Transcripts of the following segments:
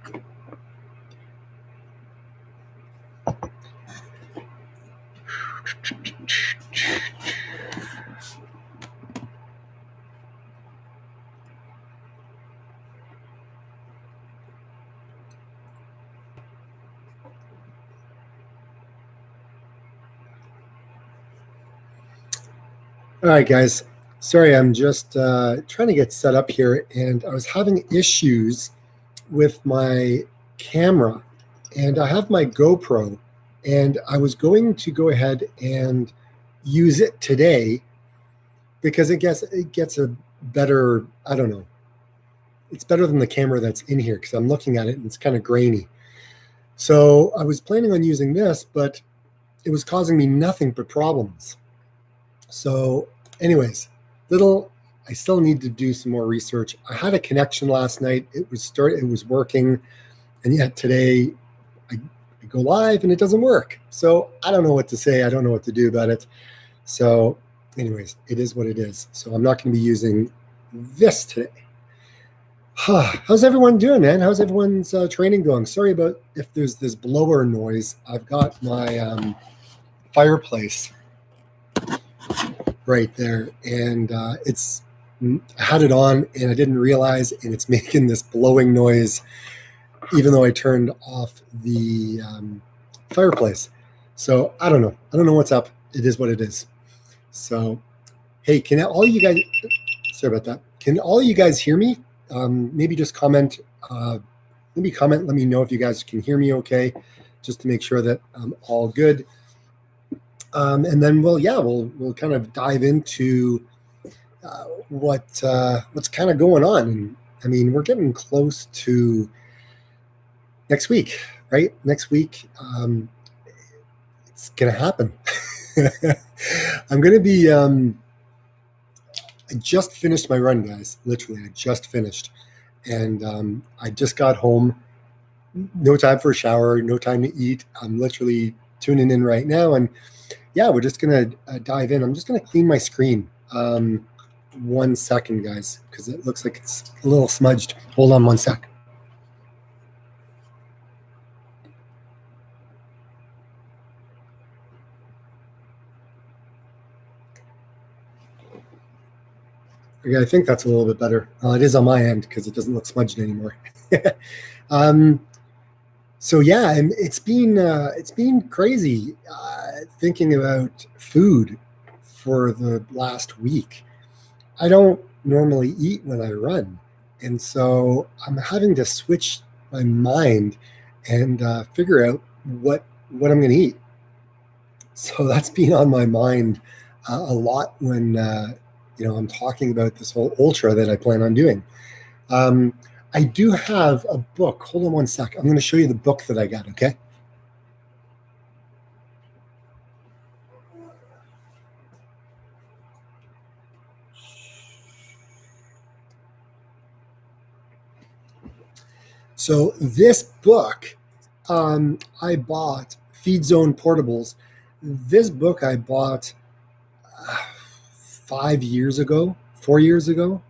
All right, guys. Sorry, I'm just trying to get set up here, and I was having issues with my camera, and I have my GoPro, and I was going to go ahead and use it today because it gets a better, I don't know, it's better than the camera that's in here because I'm looking at it and it's kind of grainy. So I was planning on using this, but it was causing me nothing but problems. So anyways, I still need to do some more research. I had a connection last night. It was working, and yet today I go live and it doesn't work. So I don't know what to say. I don't know what to do about it. So anyways, it is what it is. So I'm not going to be using this today. How's everyone doing, man? How's everyone's training going? Sorry about if there's this blower noise. I've got my fireplace right there, and I had it on and I didn't realize, and it's making this blowing noise even though I turned off the fireplace. So I don't know what's up. It is what it is. So hey, can all you guys, sorry about that, can all you guys hear me? Maybe just comment, let me know if you guys can hear me okay, just to make sure that I'm all good. And then we'll kind of dive into what's kind of going on. And I mean, we're getting close to next week, right? Next week, it's gonna happen. I'm gonna be. I just finished my run, guys. Literally, I just finished, and I just got home. No time for a shower, no time to eat. I'm literally tuning in right now, and yeah, we're just gonna dive in. I'm just gonna clean my screen. 1 second, guys, because it looks like it's a little smudged. Hold on 1 sec. Okay, I think that's a little bit better. It is on my end because it doesn't look smudged anymore. So yeah, and it's been crazy thinking about food for the last week. I don't normally eat when I run, and so I'm having to switch my mind and figure out what I'm going to eat. So that's been on my mind a lot when I'm talking about this whole ultra that I plan on doing. I do have a book. Hold on 1 sec. I'm going to show you the book that I got, okay? So this book I bought, Feed Zone Portables. This book I bought 4 years ago,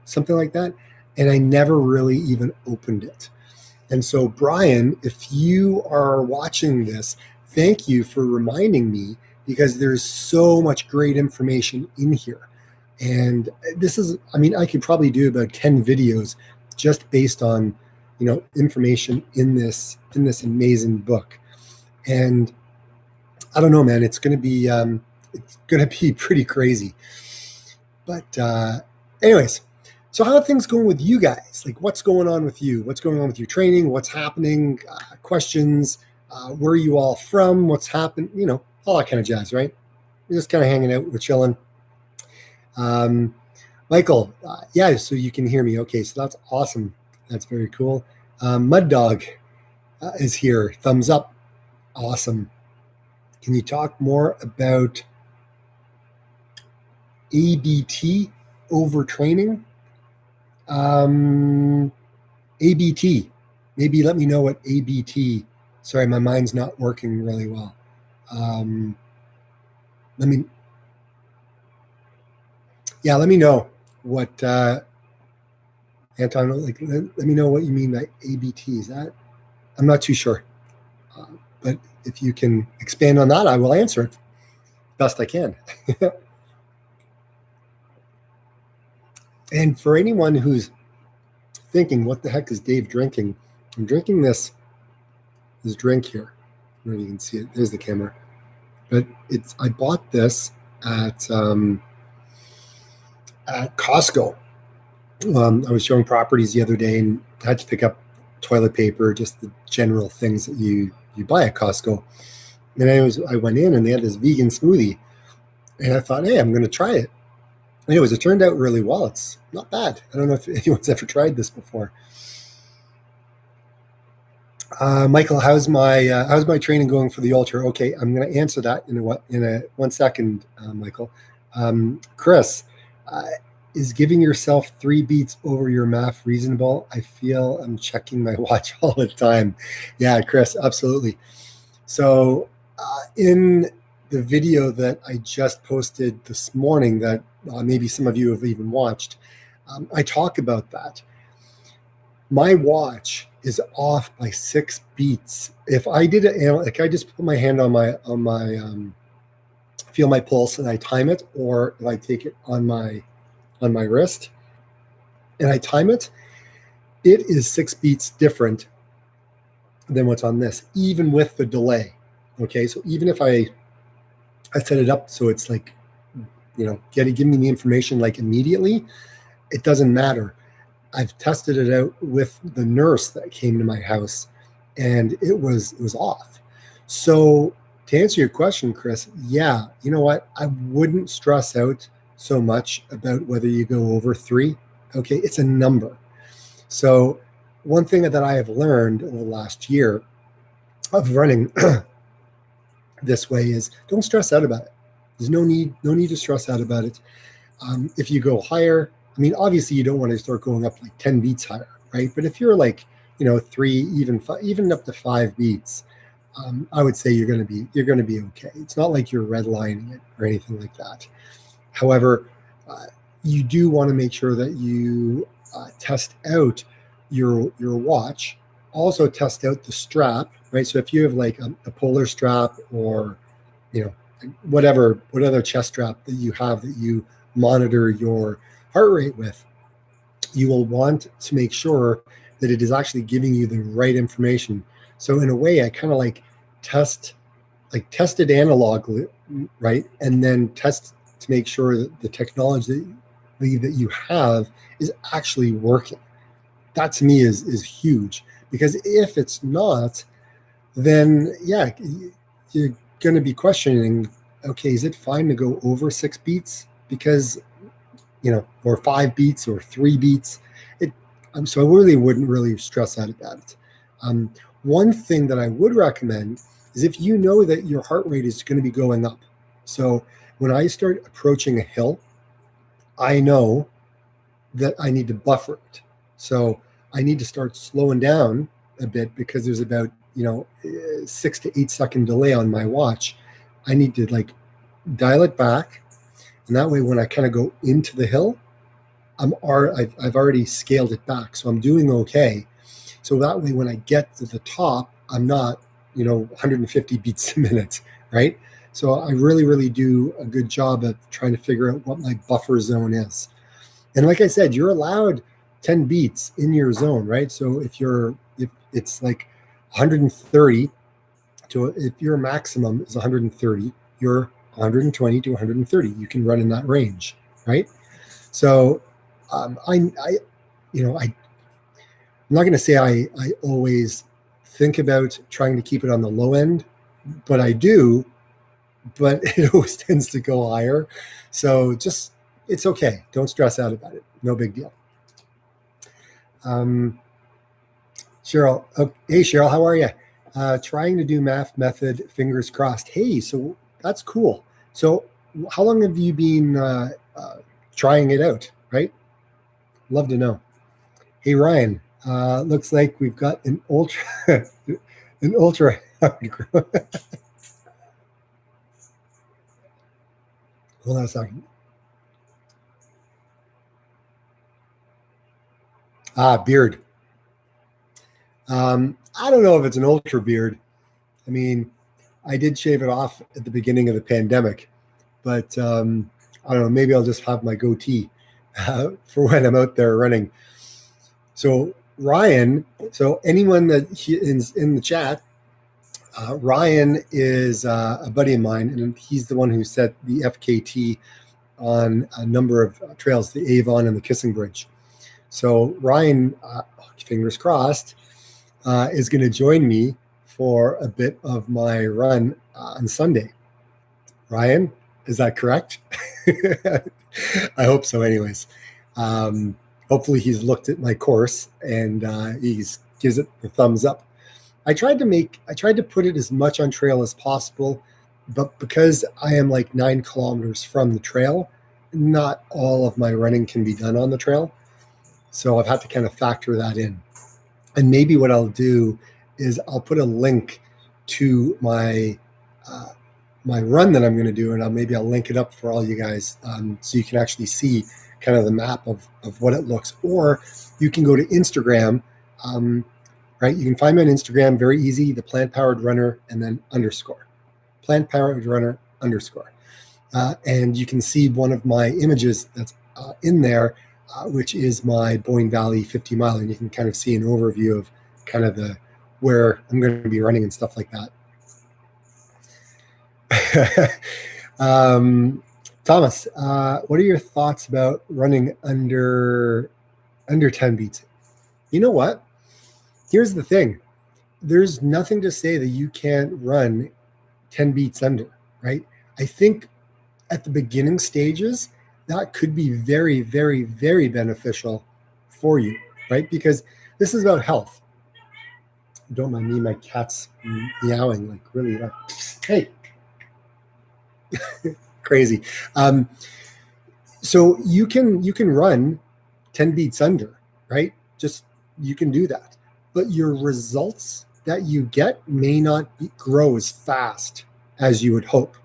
something like that. And I never really even opened it. And so, Brian, if you are watching this, thank you for reminding me, because there's so much great information in here. And this is, I mean, I could probably do about 10 videos just based on, information in this amazing book. And I don't know, man, it's going to be pretty crazy. But anyways, so how are things going with you guys? Like, what's going on with you? What's going on with your training? What's happening? Questions? Where are you all from? What's happened? All that kind of jazz, right? We're just kind of hanging out. We're chilling. Michael, yeah, so you can hear me. Okay, so that's awesome. That's very cool. Mud Dog is here. Thumbs up. Awesome. Can you talk more about ABT, overtraining? ABT. Maybe let me know what ABT. Sorry, my mind's not working really well. Let me know what Anton, let me know what you mean by ABT. Is that I'm not too sure. But if you can expand on that, I will answer it best I can. And for anyone who's thinking, what the heck is Dave drinking? I'm drinking this drink here. I don't know if you can see it. There's the camera. But I bought this at Costco. I was showing properties the other day and I had to pick up toilet paper, just the general things that you buy at Costco. And I went in and they had this vegan smoothie. And I thought, hey, I'm going to try it. Anyways, it turned out really well. It's not bad. I don't know if anyone's ever tried this before. Michael, how's my training going for the ultra? Okay, I'm going to answer that in a 1 second, Michael. Chris, is giving yourself 3 beats over your MAF reasonable? I feel I'm checking my watch all the time. Yeah, Chris, absolutely. So in the video that I just posted this morning that maybe some of you have even watched, I talk about that. My watch is off by 6 beats. If I did it, like I just put my hand on my feel my pulse and I time it, or if I take it on my wrist and I time it, it is 6 beats different than what's on this, even with the delay. Okay, so even if I set it up so it's like, give me the information like immediately, it doesn't matter. I've tested it out with the nurse that came to my house, and it was off. So to answer your question, Chris, yeah, you know what? I wouldn't stress out so much about whether you go over 3. Okay, it's a number. So one thing that I have learned over the last year of running this way is don't stress out about it. There's no need to stress out about it. If you go higher, I mean, obviously you don't want to start going up like 10 beats higher, right? But if you're like, 3, even up to 5 beats, I would say you're going to be okay. It's not like you're redlining it or anything like that. However, you do want to make sure that you test out your watch. Also test out the strap, right? So if you have like a polar strap or, whatever chest strap that you have that you monitor your heart rate with, you will want to make sure that it is actually giving you the right information. So in a way, I kind of like tested analogly, right? And then test to make sure that the technology that you have is actually working. That to me is huge, because if it's not, then yeah, you're going to be questioning, okay, is it fine to go over 6 beats? Because, or 5 beats or 3 beats. So I really wouldn't really stress out about it. One thing that I would recommend is if you know that your heart rate is going to be going up. So when I start approaching a hill, I know that I need to buffer it. So I need to start slowing down a bit, because there's about 6 to 8 second delay on my watch. I need to like dial it back, and that way when I kind of go into the hill, I've already scaled it back, so I'm doing okay. So that way when I get to the top, I'm not 150 beats a minute, right? So I really do a good job of trying to figure out what my buffer zone is. And like I said, you're allowed 10 beats in your zone, right? So if it's like 130 to, if your maximum is 130, you're 120 to 130. You can run in that range, right? So I'm not going to say I always think about trying to keep it on the low end, but I do, but it always tends to go higher. So it's okay. Don't stress out about it. No big deal. Cheryl, hey Cheryl, how are you? Trying to do MAF method, fingers crossed. Hey, so that's cool. So how long have you been trying it out, right? Love to know. Hey Ryan, looks like we've got an ultra hard. Hold on a second. Beard. I don't know if it's an ultra beard. I mean, I did shave it off at the beginning of the pandemic, but I don't know. Maybe I'll just have my goatee for when I'm out there running. So Ryan, so anyone that is in the chat, Ryan is a buddy of mine, and he's the one who set the FKT on a number of trails, the Avon and the Kissing Bridge. So Ryan, fingers crossed, is going to join me for a bit of my run on Sunday. Ryan, is that correct? I hope so. Anyways, hopefully he's looked at my course and he's gives it the thumbs up. I tried to put it as much on trail as possible, but because I am like 9 kilometers from the trail, not all of my running can be done on the trail. So I've had to kind of factor that in. And maybe what I'll do is I'll put a link to my my run that I'm going to do, and maybe I'll link it up for all you guys so you can actually see kind of the map of what it looks. Or you can go to Instagram, right? You can find me on Instagram, very easy, the Plant Powered Runner, and then underscore. Plant Powered Runner underscore. And you can see one of my images that's in there, which is my Boyne Valley 50 mile, and you can kind of see an overview of kind of where I'm going to be running and stuff like that. Thomas, what are your thoughts about running under 10 beats? You know what? Here's the thing. There's nothing to say that you can't run 10 beats under, right? I think at the beginning stages, that could be very, very, very beneficial for you, right? Because this is about health. Don't mind me, my cat's meowing like really loud. Hey. Crazy. So you can run 10 beats under, right? Just you can do that. But your results that you get may not grow as fast as you would hope,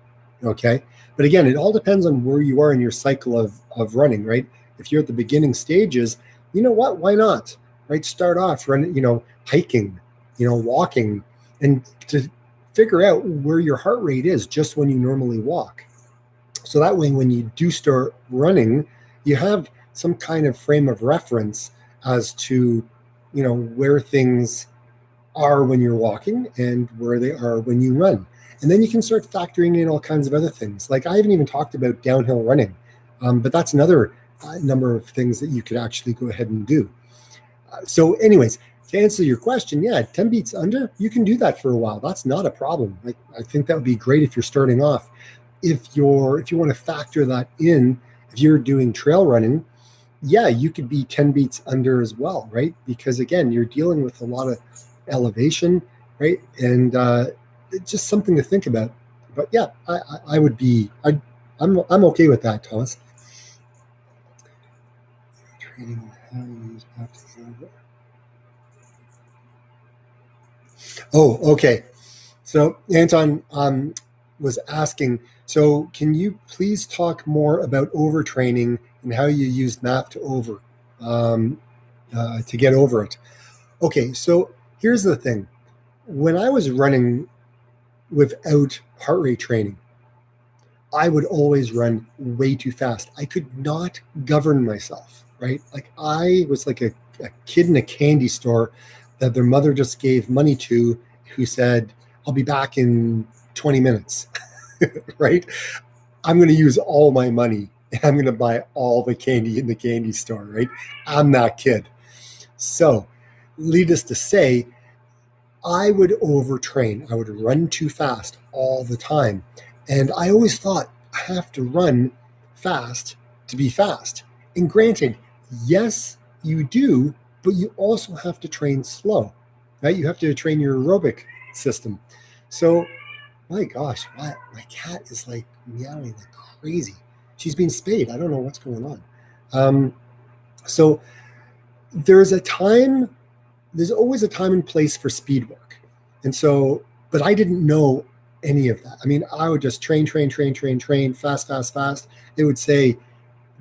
okay? But again, it all depends on where you are in your cycle of running, right? If you're at the beginning stages, you know what? Why not, right? Start off running, hiking, walking, and to figure out where your heart rate is just when you normally walk. So that way, when you do start running, you have some kind of frame of reference as to, where things are when you're walking and where they are when you run. And then you can start factoring in all kinds of other things. Like I haven't even talked about downhill running, but that's another number of things that you could actually go ahead and do. So anyways, to answer your question, yeah, 10 beats under, you can do that for a while. That's not a problem. I think that would be great if you're starting off. If you want to factor that in, if you're doing trail running, yeah, you could be 10 beats under as well, right? Because again, you're dealing with a lot of elevation, right? And it's just something to think about. But yeah, I would be, I'm okay with that, Thomas. Oh, okay. So Anton was asking, so can you please talk more about overtraining and how you used MAF to get over it? Okay, so here's the thing. When I was running without heart rate training, I would always run way too fast. I could not govern myself, right? Like I was like a kid in a candy store that their mother just gave money to, who said, I'll be back in 20 minutes, right? I'm going to use all my money and I'm going to buy all the candy in the candy store, right? I'm that kid. So needless to say, I would overtrain. I would run too fast all the time. And I always thought I have to run fast to be fast. And granted, yes, you do, but you also have to train slow, right? You have to train your aerobic system. So, my gosh, my cat is like meowing like crazy. She's being spayed. I don't know what's going on. So there's always a time and place for speed work. And so, but I didn't know any of that. I mean, I would just train, fast. It would say,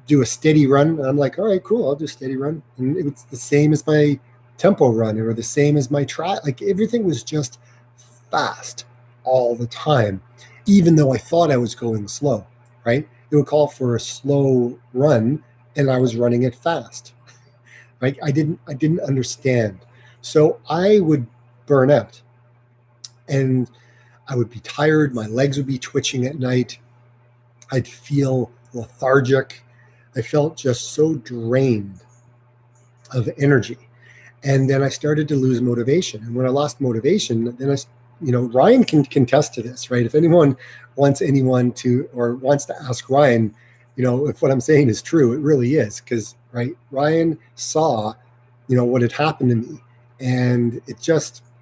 do a steady run. And I'm like, all right, cool, I'll do steady run. And it's the same as my tempo run or the same as my track. Like everything was just fast all the time, even though I thought I was going slow, right? It would call for a slow run and I was running it fast. Right? I didn't understand. So I would burn out and I would be tired, my legs would be twitching at night. I'd feel lethargic. I felt just so drained of energy. And then I started to lose motivation. And when I lost motivation, then Ryan can contest to this, right? If anyone wants to ask Ryan, if what I'm saying is true, it really is. Because, right, Ryan saw, what had happened to me. And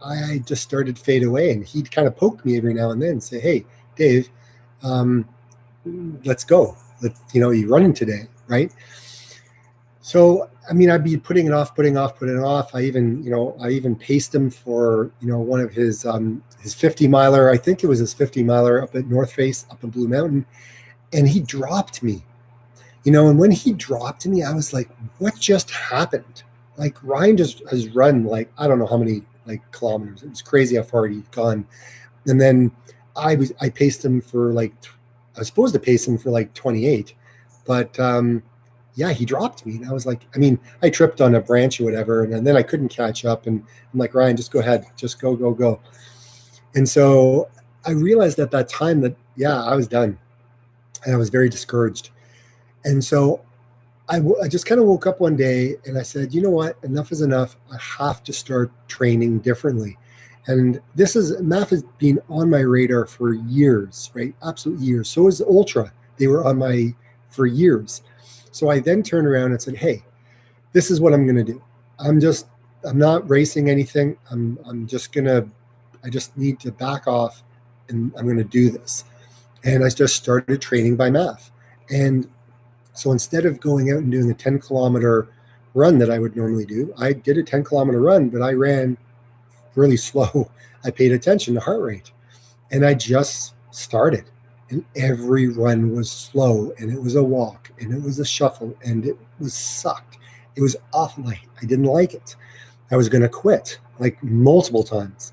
I just started to fade away. And he'd kind of poke me every now and then and say, hey, Dave, let's go. You running today, right? So, I'd be putting it off. I even paced him for, one of his 50 miler. I think it was his 50 miler up at North Face, up in Blue Mountain. And he dropped me, and when he dropped me, I was like, what just happened? Like Ryan just has run like, I don't know how many kilometers. It was crazy how far he'd gone. And then I paced him for I was supposed to pace him for 28, but, yeah, he dropped me. And I was like, I tripped on a branch or whatever. And then I couldn't catch up. And I'm like, Ryan, just go ahead. Just go. And so I realized at that time that, yeah, I was done. And I was very discouraged. And so I just kind of woke up one day and I said, you know what? Enough is enough. I have to start training differently. And MAF has been on my radar for years, right? Absolute years. So is Ultra. They were on for years. So I then turned around and said, hey, this is what I'm going to do. I'm not racing anything. I just need to back off and I'm going to do this. And I just started training by MAF. And so instead of going out and doing a 10-kilometer run that I would normally do, I did a 10-kilometer run, but I ran really slow. I paid attention to heart rate and I just started. And every run was slow, and it was a walk, and it was a shuffle, and it was sucked. It was awful. I didn't like it. I was going to quit multiple times.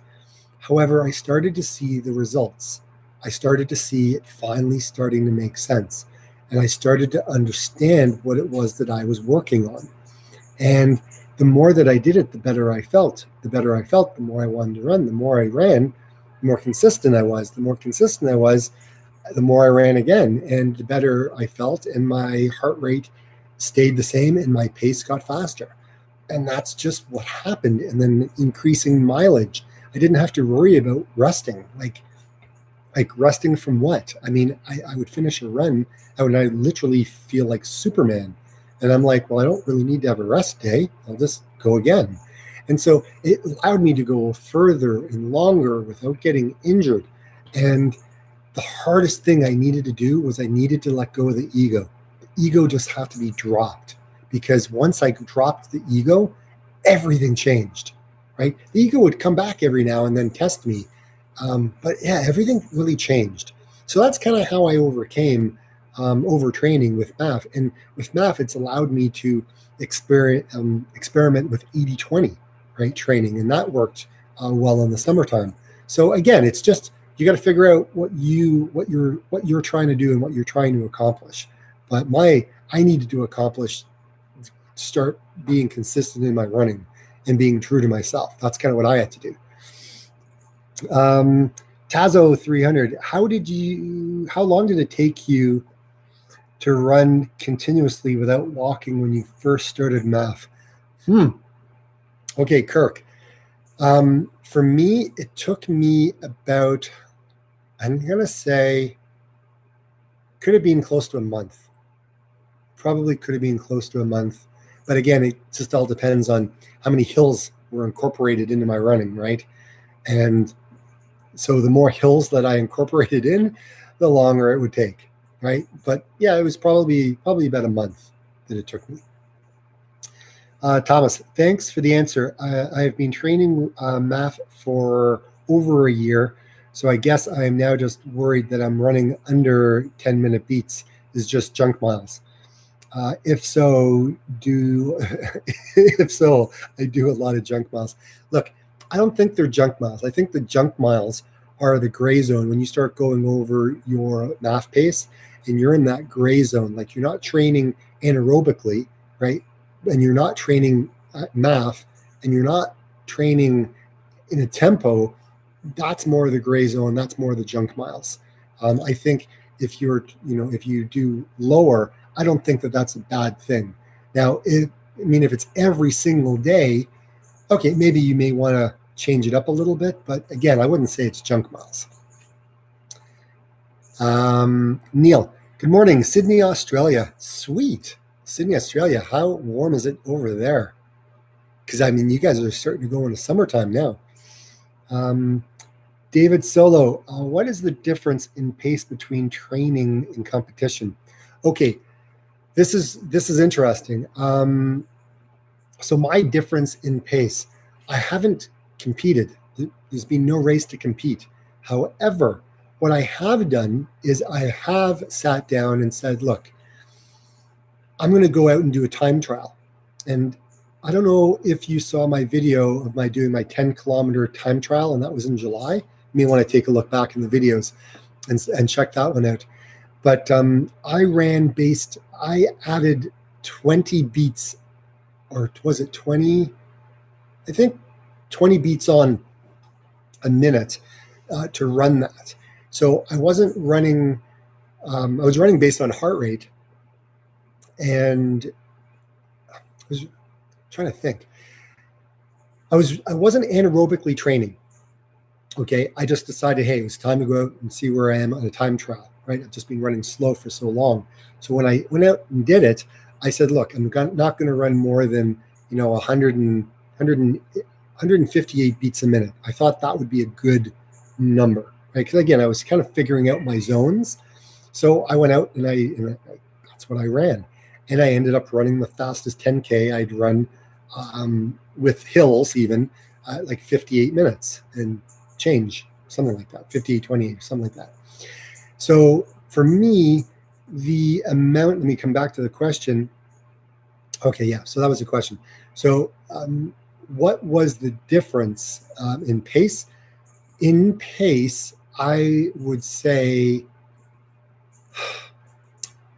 However, I started to see the results. I started to see it finally starting to make sense. And I started to understand what it was that I was working on. And the more that I did it, the better I felt. The better I felt, the more I wanted to run. The more I ran, the more consistent I was. The more consistent I was, the more I ran again, and the better I felt, and my heart rate stayed the same and my pace got faster. And that's just what happened. And then increasing mileage. I didn't have to worry about resting. Like resting from what? I would finish a run and I literally feel like Superman. And I'm like, well, I don't really need to have a rest day. I'll just go again. And so it allowed me to go further and longer without getting injured. And the hardest thing I needed to do was I needed to let go of the ego. The ego just had to be dropped, because once I dropped the ego, everything changed, right? The ego would come back every now and then test me. But yeah, everything really changed. So that's kind of how I overcame overtraining with MAF. And with MAF, it's allowed me to experiment with 80-20, right, training. And that worked well in the summertime. So again, it's just, you got to figure out what you're trying to do and what you're trying to accomplish. But I needed to start being consistent in my running and being true to myself. That's kind of what I had to do. Tazo 300, how long did it take you to run continuously without walking when you first started MAF? Okay, Kirk. For me, it took me about, I'm going to say, could have been close to a month. Probably could have been close to a month. But again, it just all depends on how many hills were incorporated into my running, right? And so the more hills that I incorporated in, the longer it would take, right? But yeah, it was probably about a month that it took me. Thomas, thanks for the answer. I have been training MAF for over a year, so I guess I am now just worried that I'm running under 10-minute beats is just junk miles. If so, if so, I do a lot of junk miles. Look, I don't think they're junk miles. I think the junk miles are the gray zone when you start going over your MAF pace and you're in that gray zone. Like you're not training anaerobically, right? And you're not training MAF and you're not training in a tempo. That's more of the gray zone. That's more of the junk miles. I think if if you do lower, I don't think that that's a bad thing. Now, if it's every single day, okay, maybe you may want to change it up a little bit, but again, I wouldn't say it's junk miles. Neil, good morning, Sydney, Australia. Sweet. Sydney, Australia. How warm is it over there? Because, you guys are starting to go into summertime now. David Solo, what is the difference in pace between training and competition? Okay, this is interesting. So my difference in pace, I haven't competed. There's been no race to compete. However, what I have done is I have sat down and said, look, I'm going to go out and do a time trial. And I don't know if you saw my video of my doing my 10-kilometer time trial, and that was in July. You may want to take a look back in the videos and check that one out. But I added 20 beats, or was it 20? I think 20 beats on a minute to run that. So I wasn't running, I was running based on heart rate. And I was trying to think. I wasn't anaerobically training. Okay, I just decided, hey, it was time to go out and see where I am on a time trial, right? I've just been running slow for so long. So when I went out and did it, I said, look, I'm not going to run more than 158 beats a minute. I thought that would be a good number, right? Because again, I was kind of figuring out my zones. So I went out and that's what I ran. And I ended up running the fastest 10K I'd run with hills even like 58 minutes and change, something like that, 58, 28, something like that. So for me, the amount, let me come back to the question. Okay, yeah, so that was the question. So what was the difference in pace? In pace, I would say,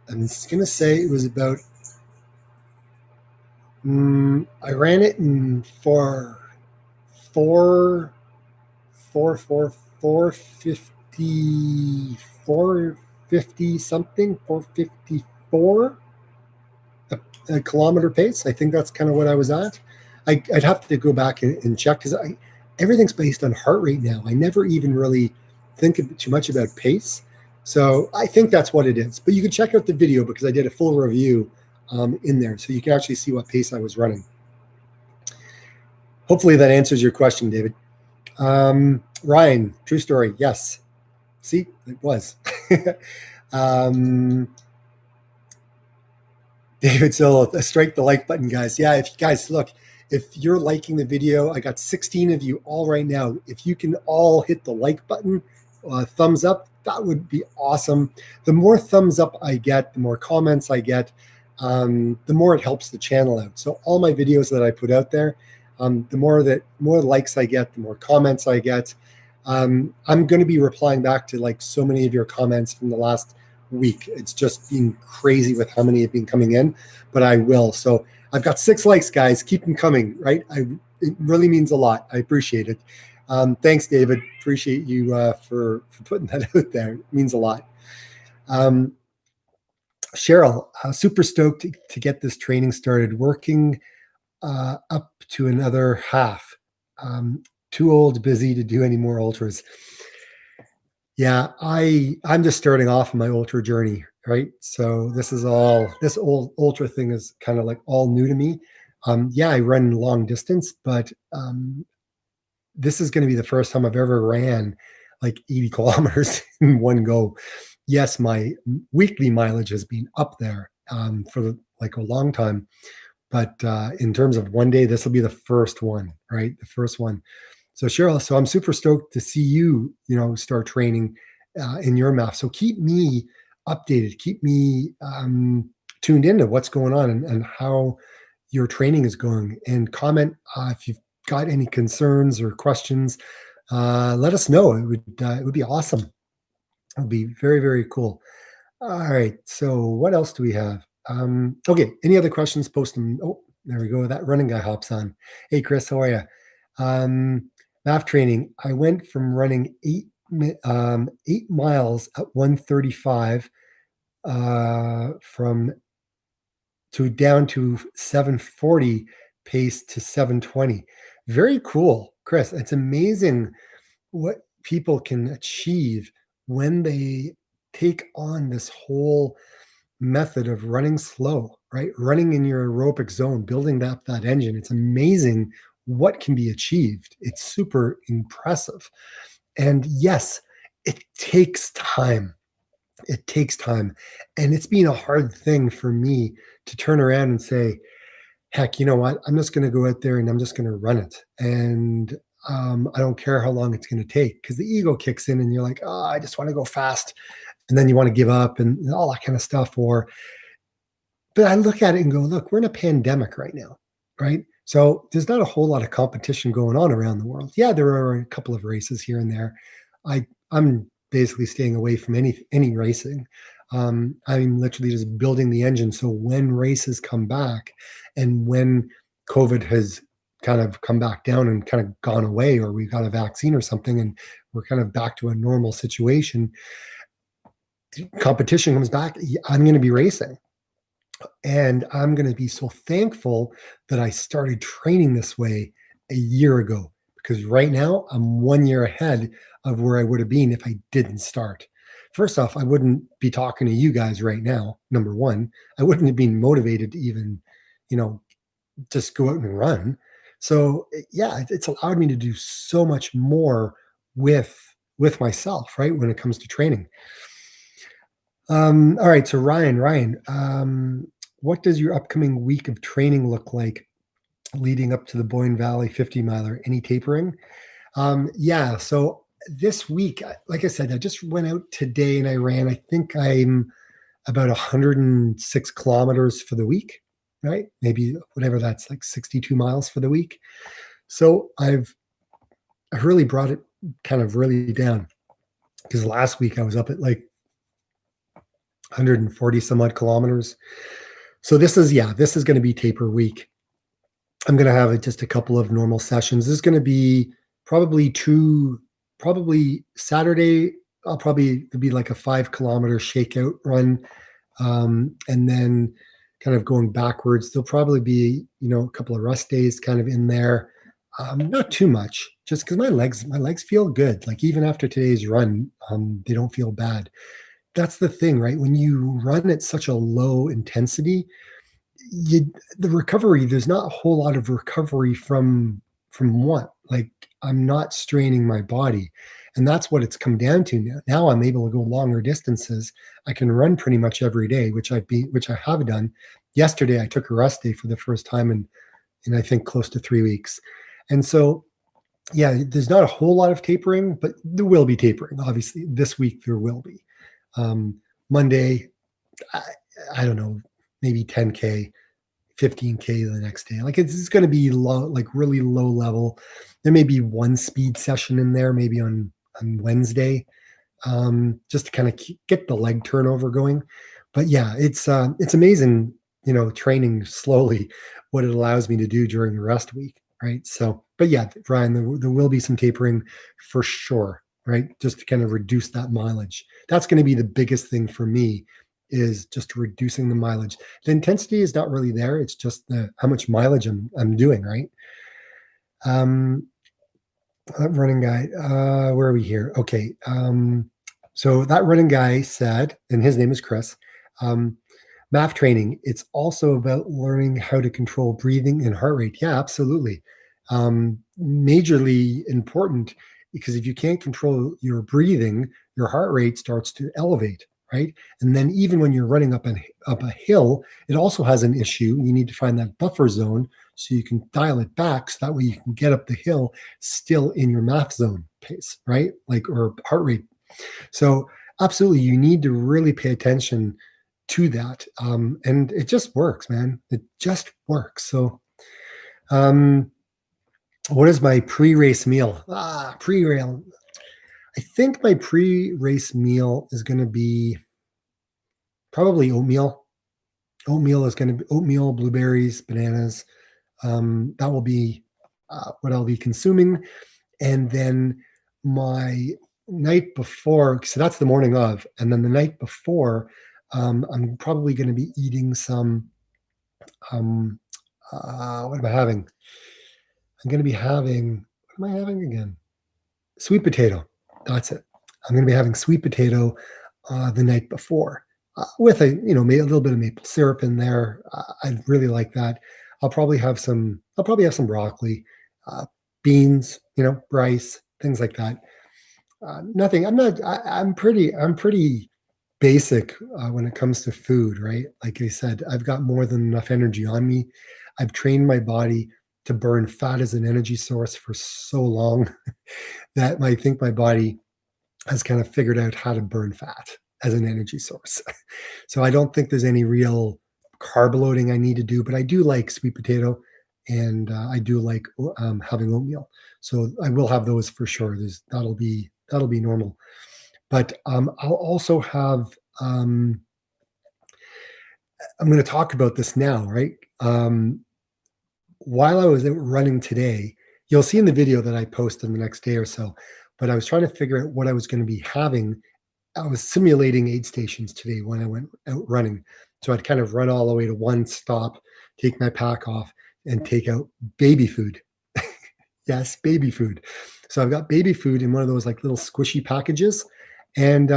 I'm just going to say it was about, I ran it in 450, 450 something, 454 a kilometer pace. I think that's kind of what I was at. I'd have to go back and check because everything's based on heart rate now. I never even really think too much about pace. So I think that's what it is. But you can check out the video because I did a full review in there. So you can actually see what pace I was running. Hopefully that answers your question, David. Ryan, true story. Yes. See, it was. David, so strike the like button, guys. Yeah, if you guys look, if you're liking the video, I got 16 of you all right now. If you can all hit the like button, thumbs up, that would be awesome. The more thumbs up I get, the more comments I get, the more it helps the channel out. So all my videos that I put out there, the more likes I get, the more comments I get. I'm going to be replying back to like so many of your comments from the last week. It's just been crazy with how many have been coming in, but I will. So I've got 6 likes, guys. Keep them coming, right? It really means a lot. I appreciate it. Thanks, David. Appreciate you for putting that out there. It means a lot. Cheryl, super stoked to get this training started. Working up to another half. Too old, busy to do any more ultras. Yeah, I'm just starting off my ultra journey, right? So this old ultra thing is kind of like all new to me. Yeah, I run long distance, but this is going to be the first time I've ever ran like 80 kilometers in one go. Yes, my weekly mileage has been up there for like a long time, but in terms of one day, this will be the first one, right? The first one. So Cheryl, so I'm super stoked to see you, start training in your MAF. So keep me updated. Keep me tuned into what's going on and how your training is going. And comment if you've got any concerns or questions. Let us know. It would be awesome. It would be very, very cool. All right. So what else do we have? Okay. Any other questions? Post them. Oh, there we go. That running guy hops on. Hey, Chris, how are you? MAF training. I went from running 8 miles at 135 from to down to 740 pace to 720. Very cool, Chris. It's amazing what people can achieve when they take on this whole method of running slow, right? Running in your aerobic zone, building up that engine. It's amazing what can be achieved. It's super impressive. And yes, it takes time. It takes time. And it's been a hard thing for me to turn around and say, heck, you know what? I'm just going to go out there and I'm just going to run it. And I don't care how long it's going to take, because the ego kicks in and you're like, oh, I just want to go fast. And then you want to give up and all that kind of stuff. But I look at it and go, look, we're in a pandemic right now, right? So there's not a whole lot of competition going on around the world. Yeah, there are a couple of races here and there. I'm basically staying away from any racing. I'm literally just building the engine. So when races come back and when COVID has kind of come back down and kind of gone away, or we got a vaccine or something and we're kind of back to a normal situation, competition comes back, I'm going to be racing. And I'm going to be so thankful that I started training this way a year ago, because right now I'm 1 year ahead of where I would have been if I didn't start. First off, I wouldn't be talking to you guys right now. Number one, I wouldn't have been motivated to even, just go out and run. So yeah, it's allowed me to do so much more with myself, right? When it comes to training. All right. So Ryan, what does your upcoming week of training look like leading up to the Boyne Valley 50 miler? Any tapering? Yeah. So this week, like I said, I just went out today and I ran, I think I'm about 106 kilometers for the week, right? Maybe whatever that's like 62 miles for the week. So I really brought it kind of really down, because last week I was up at like 140 some odd kilometers. So this is going to be taper week. I'm going to have just a couple of normal sessions. This is going to be probably Saturday. I'll probably be like a 5 kilometer shakeout run. And then kind of going backwards, there'll probably be, a couple of rest days kind of in there. Not too much, just because my legs feel good. Like even after today's run, they don't feel bad. That's the thing, right? When you run at such a low intensity, the recovery, there's not a whole lot of recovery from what? Like I'm not straining my body. And that's what it's come down to now. Now I'm able to go longer distances. I can run pretty much every day, which I have done. Yesterday I took a rest day for the first time in I think close to 3 weeks. And so yeah, there's not a whole lot of tapering, but there will be tapering. Obviously, this week there will be. Monday, I don't know, maybe 10K, 15K the next day. Like it's going to be low, like really low level. There may be one speed session in there, maybe on Wednesday, just to kind of get the leg turnover going. But yeah, it's amazing, training slowly, what it allows me to do during the rest week, right? So, but yeah, Ryan, there will be some tapering for sure, right? Just to kind of reduce that mileage. That's going to be the biggest thing for me, is just reducing the mileage. The intensity is not really there. It's just how much mileage I'm doing, right? That running guy, where are we here? Okay. So that running guy said, and his name is Chris, MAF training, it's also about learning how to control breathing and heart rate. Yeah, absolutely. Majorly important, because if you can't control your breathing, your heart rate starts to elevate, right? And then even when you're running up a hill, it also has an issue. You need to find that buffer zone so you can dial it back, so that way you can get up the hill still in your MAF zone pace, right? Like, or heart rate. So absolutely, you need to really pay attention to that. And it just works, man. It just works. So, um, what is my pre-race meal? Pre-race. I think my pre-race meal is going to be probably oatmeal. Oatmeal is going to be oatmeal, blueberries, bananas. That will be what I'll be consuming. And then my night before, so that's the morning of, and then the night before, I'm probably going to be eating some. What am I having? I'm going to be having. What am I having again? Sweet potato. That's it. I'm going to be having sweet potato the night before with a a little bit of maple syrup in there. I really like that. I'll probably have some. I'll probably have some broccoli, beans, rice, things like that. Nothing. I'm not. I'm pretty. I'm pretty basic when it comes to food, right? Like I said, I've got more than enough energy on me. I've trained my body to burn fat as an energy source for so long that I think my body has kind of figured out how to burn fat as an energy source. So I don't think there's any real carb loading I need to do, but I do like sweet potato and I do like having oatmeal. So I will have those for sure. That'll be normal. But I'll also have. I'm going to talk about this now, right? While I was running today, you'll see in the video that I post in the next day or so, but I was trying to figure out what I was going to be having. I was simulating aid stations today when I went out running. So I'd kind of run all the way to one stop, take my pack off, and take out baby food. Yes, baby food. So I've got baby food in one of those like little squishy packages. And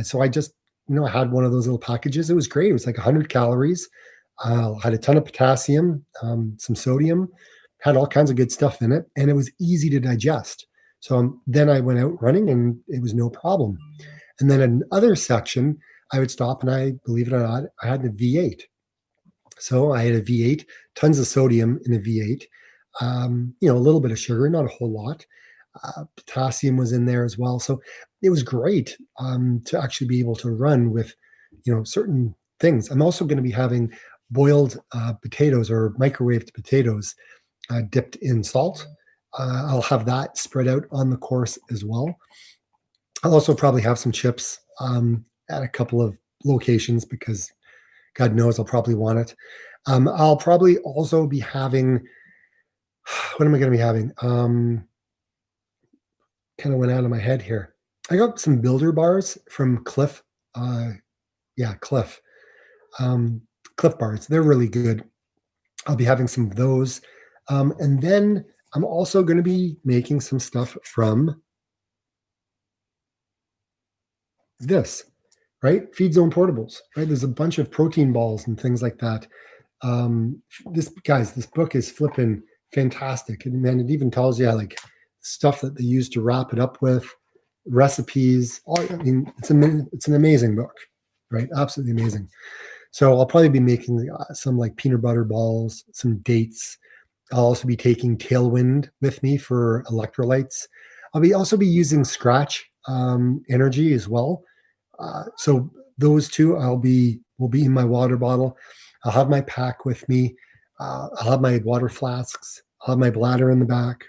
so I just, I had one of those little packages. It was great. It was like 100 calories. Had a ton of potassium, some sodium, had all kinds of good stuff in it, and it was easy to digest. So then I went out running, and it was no problem. And then in another section, I would stop, and I, believe it or not, I had the V8. So I had a V8, tons of sodium in a V8, a little bit of sugar, not a whole lot. Potassium was in there as well. So it was great to actually be able to run with, certain things. I'm also going to be having boiled potatoes or microwaved potatoes dipped in salt. I'll have that spread out on the course as well. I'll also probably have some chips at a couple of locations because God knows I'll probably want it. I'll probably also be having, what am I going to be having? Kind of went out of my head here. I got some builder bars from Cliff. Cliff. Cliff bars. They're really good. I'll be having some of those. And then I'm also going to be making some stuff from this, right? Feed Zone Portables, right? There's a bunch of protein balls and things like that. This book is flipping fantastic. And man, it even tells you like stuff that they use to wrap it up with, recipes. It's an amazing book, right? Absolutely amazing. So I'll probably be making some like peanut butter balls, some dates. I'll also be taking Tailwind with me for electrolytes. I'll also be using Scratch energy as well. So those two will be in my water bottle. I'll have my pack with me. I'll have my water flasks. I'll have my bladder in the back.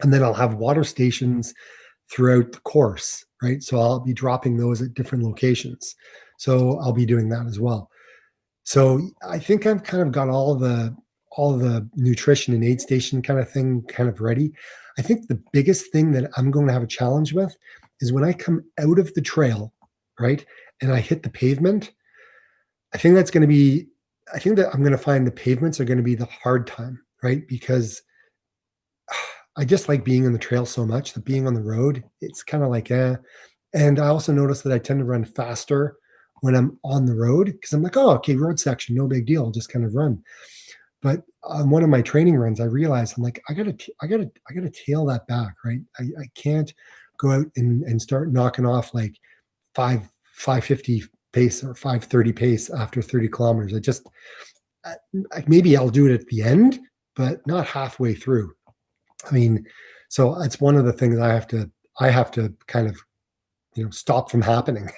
And then I'll have water stations throughout the course, right? So I'll be dropping those at different locations. So I'll be doing that as well. So I think I've kind of got all the nutrition and aid station kind of thing kind of ready. I think the biggest thing that I'm going to have a challenge with is when I come out of the trail, right, and I hit the pavement. I think that I'm going to find the pavements are going to be the hard time, right? Because I just like being on the trail so much that being on the road, it's kind of like, And I also notice that I tend to run faster when I'm on the road because I'm like, oh, okay, road section, no big deal. I'll just kind of run. But on one of my training runs, I realized I'm like, I gotta tail that back, right? I can't go out and start knocking off like 550 pace or 530 pace after 30 kilometers. Maybe I'll do it at the end, but not halfway through. I mean, so it's one of the things I have to kind of stop from happening.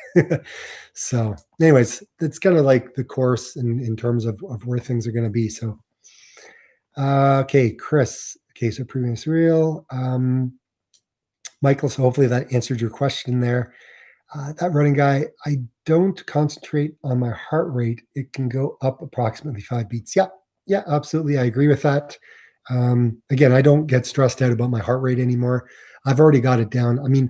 So anyways, it's kind of like the course in terms of where things are going to be. So, okay, Chris. Okay, so previous reel. Michael, so hopefully that answered your question there. That running guy, I don't concentrate on my heart rate. It can go up approximately 5 beats. Yeah, absolutely. I agree with that. Again, I don't get stressed out about my heart rate anymore. I've already got it down. I mean,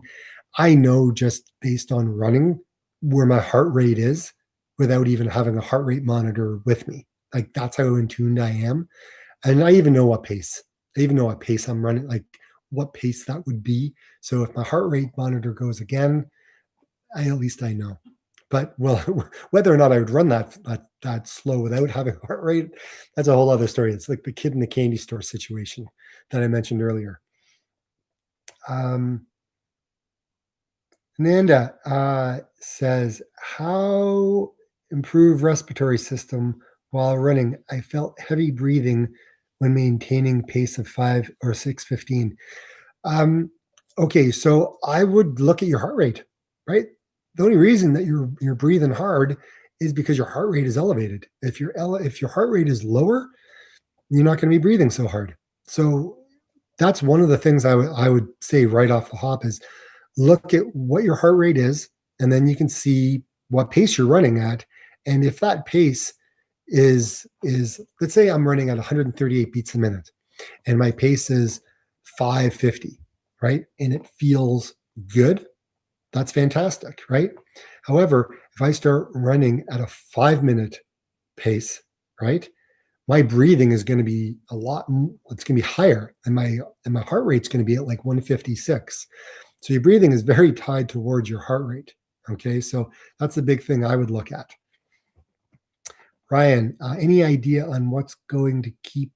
I know just based on running where my heart rate is without even having a heart rate monitor with me. Like that's how in tuned I am. And I even know what pace. I even know what pace I'm running, like what pace that would be. So if my heart rate monitor goes again, at least I know. But well, whether or not I would run that slow without having heart rate, that's a whole other story. It's like the kid in the candy store situation that I mentioned earlier. Nanda says, how improve respiratory system while running? I felt heavy breathing when maintaining pace of 5 or 6:15. Okay, so I would look at your heart rate, right? The only reason that you're breathing hard is because your heart rate is elevated. If your heart rate is lower, you're not going to be breathing so hard. So that's one of the things I would say right off the hop is look at what your heart rate is, and then you can see what pace you're running at. And if that pace is let's say I'm running at 138 beats a minute and my pace is 550, right? And it feels good, that's fantastic, right? However, if I start running at a 5-minute pace, right? My breathing is going to be it's going to be higher, and my heart rate's going to be at like 156. So your breathing is very tied towards your heart rate. Okay, so that's the big thing I would look at. Ryan, any idea on what's going to keep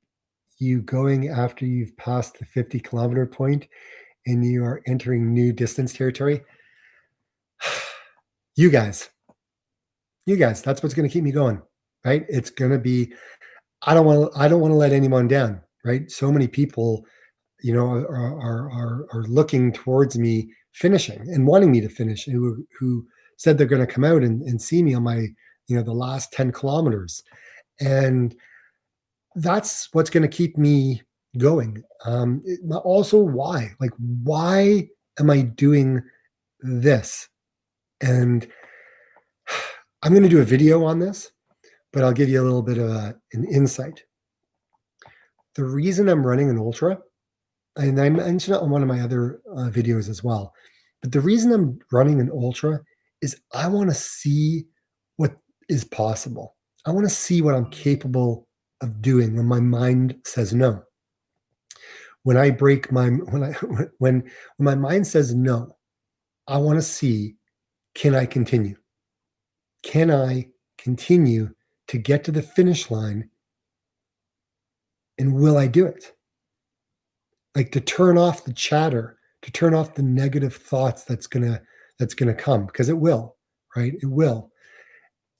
you going after you've passed the 50-kilometer point and you are entering new distance territory? You guys, that's what's going to keep me going, right? It's going to be, I don't want to let anyone down, right? So many people, are looking towards me finishing and wanting me to finish, who said they're going to come out and see me on my, the last 10 kilometers. And that's what's going to keep me going. Also, why am I doing this? And I'm going to do a video on this, but I'll give you a little bit of an insight. The reason I'm running an ultra, and I mentioned it on one of my other videos as well, but the reason I'm running an ultra is I want to see what is possible. I want to see what I'm capable of doing when my mind says no. When I break my when my mind says no, I want to see, can I continue? Can I continue to get to the finish line, and will I do it? Like to turn off the chatter, to turn off the negative thoughts that's gonna come, because it will, right? It will.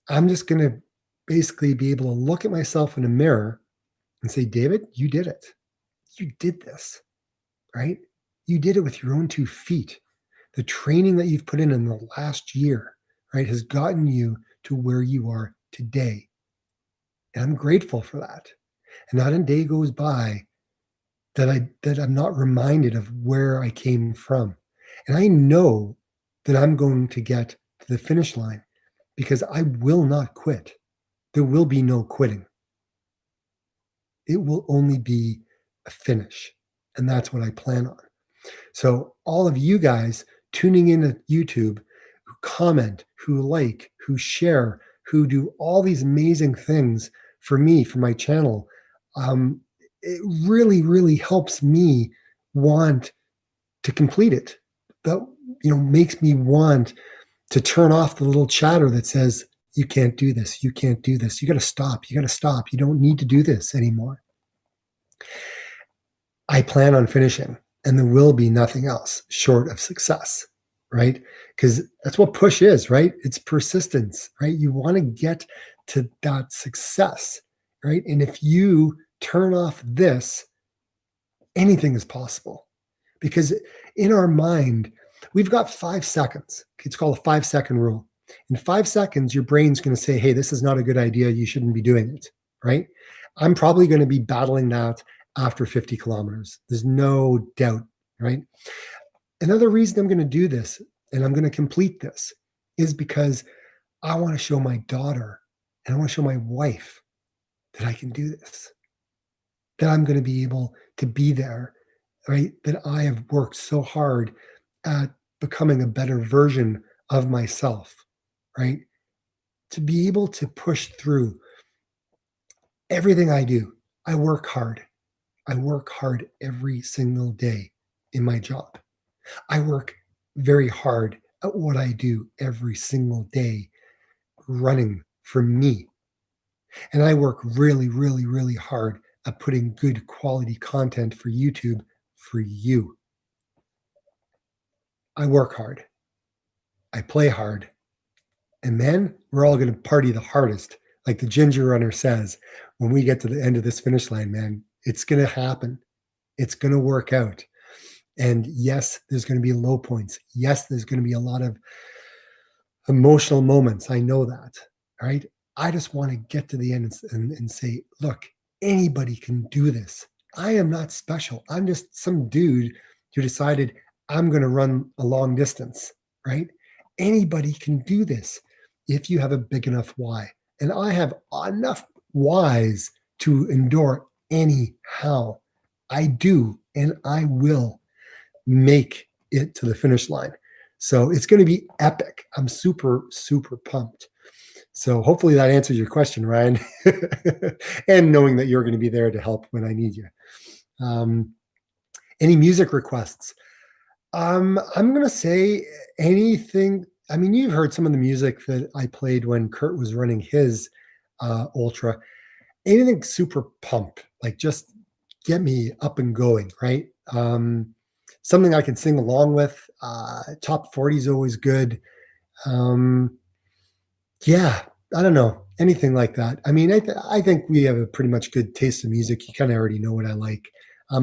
I'm just gonna basically be able to look at myself in a mirror and say, David, you did it. You did this, right? You did it with your own 2 feet. The training that you've put in the last year, right, has gotten you to where you are today. And I'm grateful for that. And not a day goes by that I'm not reminded of where I came from. And I know that I'm going to get to the finish line because I will not quit. There will be no quitting. It will only be a finish. And that's what I plan on. So all of you guys tuning in at YouTube, who comment, who like, who share, who do all these amazing things for me, for my channel, it really, really helps me want to complete it. That, makes me want to turn off the little chatter that says, you can't do this. You can't do this. You got to stop. You got to stop. You don't need to do this anymore. I plan on finishing, and there will be nothing else short of success, right? Because that's what push is, right? It's persistence, right? You want to get to that success, right? And if you turn off this, anything is possible. Because in our mind, We've got 5 seconds. It's called a 5-second rule. In 5 seconds, your brain's going to say, hey, this is not a good idea. You shouldn't be doing it, right? I'm probably going to be battling that after 50 kilometers. There's no doubt, right? Another reason I'm going to do this and I'm going to complete this is because I want to show my daughter and I want to show my wife that I can do this, that I'm going to be able to be there, right? That I have worked so hard at becoming a better version of myself, right? To be able to push through everything I do. I work hard. I work hard every single day in my job. I work very hard at what I do every single day running for me. And I work really, really, really hard at putting good quality content for YouTube for you. I work hard. I play hard. And then we're all going to party the hardest. Like the Ginger Runner says, when we get to the end of this finish line, man, it's going to happen. It's going to work out. And yes, there's going to be low points. Yes, there's going to be a lot of emotional moments. I know that, right? I just want to get to the end and say, look, anybody can do this. I am not special. I'm just some dude who decided I'm going to run a long distance, right? Anybody can do this if you have a big enough why. And I have enough whys to endure anyhow. I do, and I will make it to the finish line. So it's going to be epic. I'm super, super pumped. So hopefully that answers your question, Ryan. And knowing that you're going to be there to help when I need you. Any music requests? I'm going to say anything. I mean, you've heard some of the music that I played when Kurt was running his ultra. Anything super pump, like just get me up and going, right? Something I can sing along with. Top 40 is always good. Yeah, I don't know. Anything like that. I mean, I think we have a pretty much good taste of music. You kind of already know what I like. You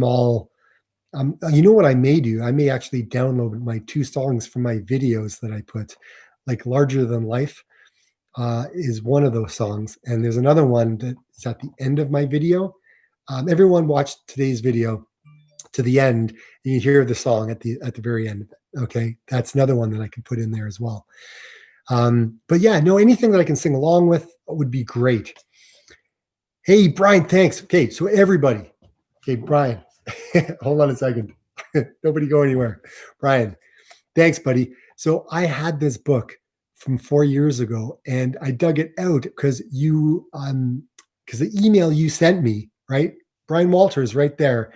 know what I may do? I may actually download my 2 songs from my videos that I put, like Larger Than Life is one of those songs. And there's another one that is at the end of my video. Everyone watched today's video to the end, and you hear the song at the very end. Okay, that's another one that I can put in there as well. But yeah, no, anything that I can sing along with would be great. Hey, Brian, thanks. Okay, so everybody. Okay, Brian, hold on a second. Nobody go anywhere. Brian, thanks, buddy. So I had this book from 4 years ago, and I dug it out because because the email you sent me, right? Brian Walters, right there.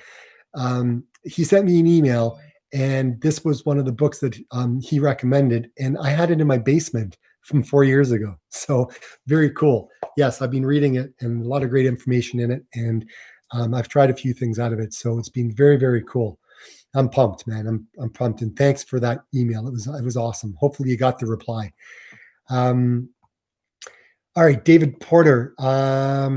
He sent me an email, and this was one of the books that he recommended, and I had it in my basement from 4 years ago. So very cool. Yes, I've been reading it, and a lot of great information in it, and I've tried a few things out of it. So it's been very, very cool. I'm pumped, man. I'm pumped, and thanks for that email. It was awesome. Hopefully you got the reply. All right, David Porter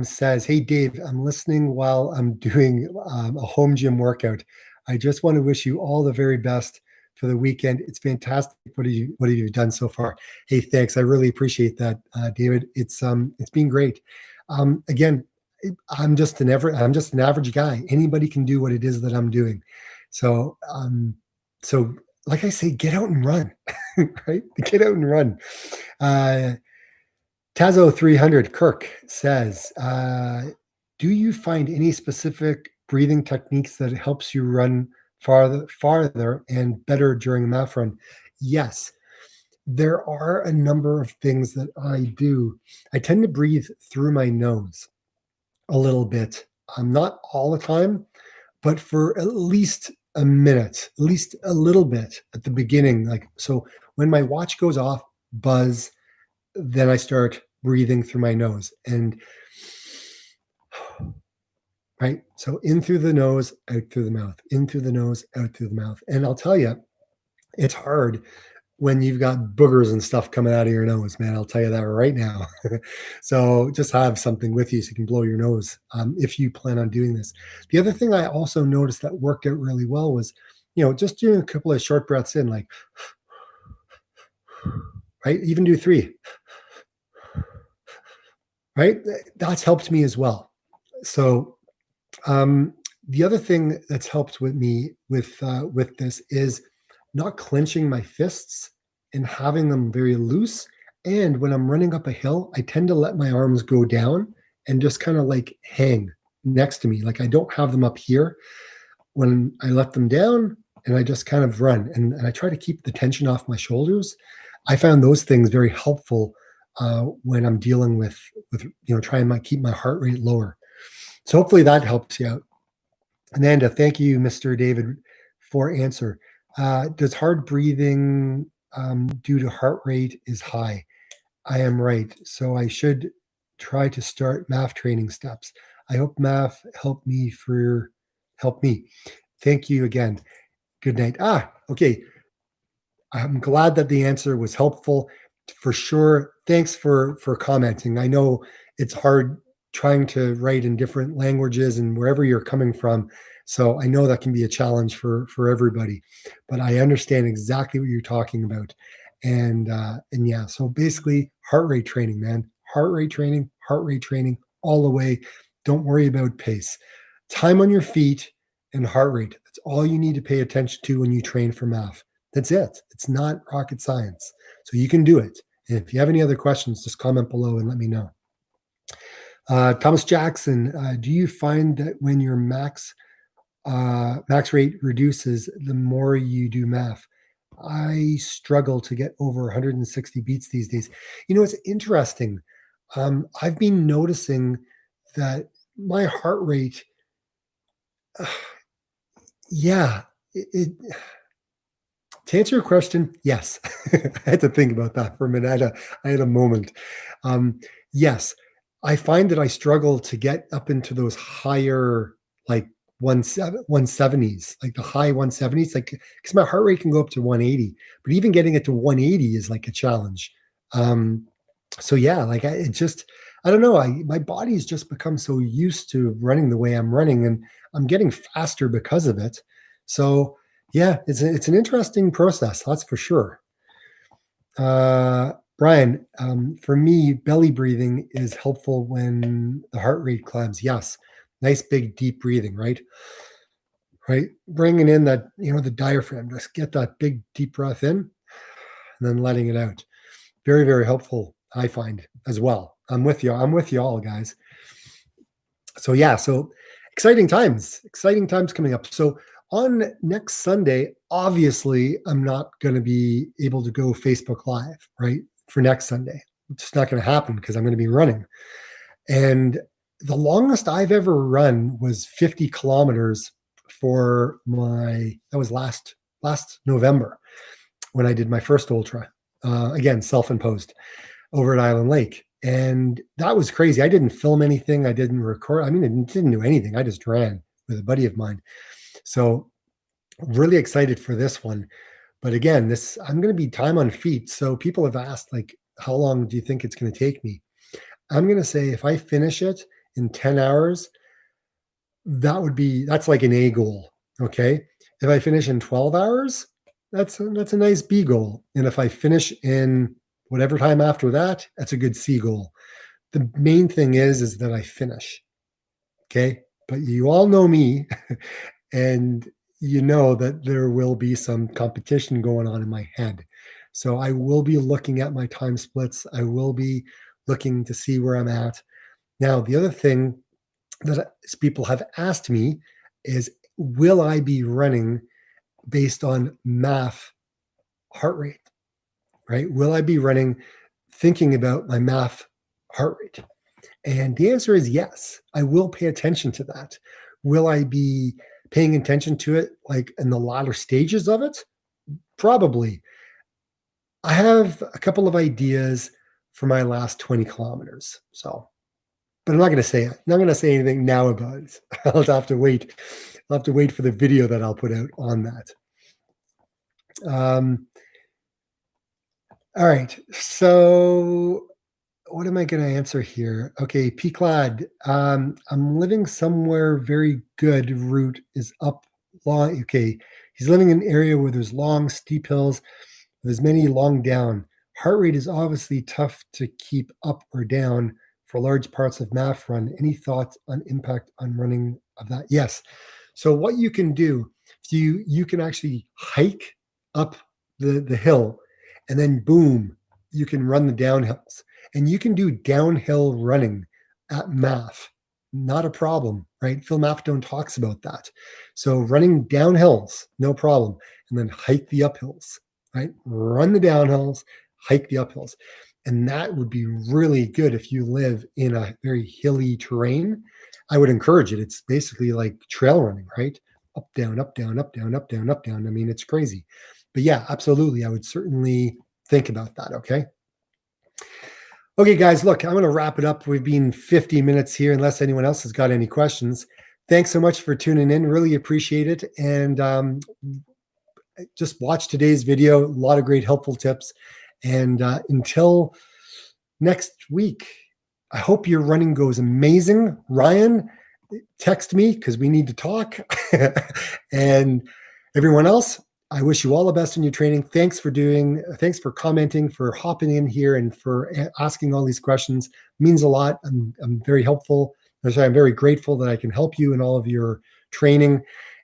says, hey, Dave, I'm listening while I'm doing a home gym workout. I just want to wish you all the very best for the weekend. It's fantastic. What have you done so far? Hey, thanks. I really appreciate that, David. It's been great. Again, I'm just an average guy. Anybody can do what it is that I'm doing. So like I say, get out and run, right? Get out and run. Tazo 300 Kirk says, do you find any specific breathing techniques that helps you run farther and better during a MAF run? Yes, there are a number of things that I do. I tend to breathe through my nose a little bit. Not all the time, but for at least a minute, at least a little bit at the beginning. Like, so when my watch goes off, buzz, then I start breathing through my nose, and right. So in through the nose, out through the mouth, in through the nose, out through the mouth. And I'll tell you, it's hard when you've got boogers and stuff coming out of your nose, man. I'll tell you that right now. So just have something with you so you can blow your nose if you plan on doing this. The other thing I also noticed that worked out really well was just doing a couple of short breaths in, like, right? Even do 3, right? That's helped me as well. So the other thing that's helped with me with this is not clenching my fists and having them very loose. And when I'm running up a hill, I tend to let my arms go down and just kind of like hang next to me. Like I don't have them up here when I let them down, and I just kind of run, and I try to keep the tension off my shoulders. I found those things very helpful when I'm dealing with trying to keep my heart rate lower. So hopefully that helps you out. Ananda, thank you, Mr. David, for answer. Does hard breathing due to heart rate is high? I am right. So I should try to start MAF training steps. I hope MAF help me. Thank you again. Good night. Okay. I'm glad that the answer was helpful for sure. Thanks for commenting. I know it's hard trying to write in different languages and wherever you're coming from. So I know that can be a challenge for everybody, but I understand exactly what you're talking about. And yeah, so basically heart rate training, man. Heart rate training all the way. Don't worry about pace. Time on your feet and heart rate. That's all you need to pay attention to when you train for MAF. That's it. It's not rocket science. So you can do it. And if you have any other questions, just comment below and let me know. Thomas Jackson, do you find that when your max rate reduces, the more you do MAF? I struggle to get over 160 beats these days. It's interesting. I've been noticing that my heart rate, yeah, to answer your question, yes. I had to think about that for a minute. I had a moment. Yes, I find that I struggle to get up into those higher, like 170s, like the high 170s, like because my heart rate can go up to 180, but even getting it to 180 is like a challenge. So yeah, like I don't know. My body's just become so used to running the way I'm running, and I'm getting faster because of it. So yeah, it's an interesting process, that's for sure. Brian, for me, belly breathing is helpful when the heart rate climbs. Yes, nice big deep breathing, right? Right, bringing in that the diaphragm. Just get that big deep breath in, and then letting it out. Very, very helpful, I find as well. I'm with you. I'm with you all, guys. So yeah, so exciting times coming up. So on next Sunday, obviously, I'm not going to be able to go Facebook Live, right? For next Sunday. It's just not going to happen because I'm going to be running. And the longest I've ever run was 50 kilometers that was last November when I did my first ultra. Again, self-imposed over at Island Lake. And that was crazy. I didn't film anything. I didn't record. I didn't do anything. I just ran with a buddy of mine. So really excited for this one. But again, I'm going to be time on feet. So people have asked, like, how long do you think it's going to take me? I'm going to say if I finish it in 10 hours, that's like an A goal. Okay. If I finish in 12 hours, that's a nice B goal. And if I finish in whatever time after that, that's a good C goal. The main thing is that I finish. Okay. But you all know me and you know that there will be some competition going on in my head. So I will be looking at my time splits. I will be looking to see where I'm at. Now, the other thing that people have asked me is, will I be running based on MAF heart rate, right? Will I be running thinking about my MAF heart rate? And the answer is yes, I will pay attention to that. Will I be paying attention to it like in the latter stages of it? Probably. I have a couple of ideas for my last 20 kilometers. So, but I'm not going to say it. I'm not going to say anything now about it. I'll have to wait. I'll have to wait for the video that I'll put out on that. All right. So what am I going to answer here? Okay, P-Clad. I'm living somewhere very good. Route is up long. Okay, He's living in an area where there's long, steep hills. There's many long down. Heart rate is obviously tough to keep up or down for large parts of MAF run. Any thoughts on impact on running of that? Yes. So what you can do, you can actually hike up the hill, and then boom, you can run the downhills. And you can do downhill running at MAF. Not a problem, right? Phil Maffetone talks about that. So running down hills, no problem. And then hike the uphills, right? Run the downhills, hike the uphills. And that would be really good if you live in a very hilly terrain. I would encourage it. It's basically like trail running, right? Up, down, up, down, up, down, up, down, up, down. I mean, it's crazy. But yeah, absolutely. I would certainly think about that. Okay. Okay, guys, look, I'm going to wrap it up. We've been 50 minutes here, unless anyone else has got any questions. Thanks so much for tuning in. Really appreciate it. And just watch today's video. A lot of great helpful tips. And until next week, I hope your running goes amazing. Ryan, text me because we need to talk. And everyone else, I wish you all the best in your training. Thanks for commenting, for hopping in here, and for asking all these questions. It means a lot. I'm very helpful. I'm very grateful that I can help you in all of your training.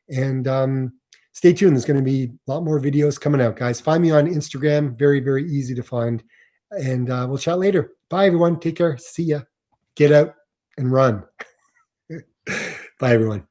And stay tuned. There's going to be a lot more videos coming out, guys. Find me on Instagram. Very, very easy to find. And we'll chat later. Bye, everyone. Take care. See ya. Get out and run. Bye, everyone.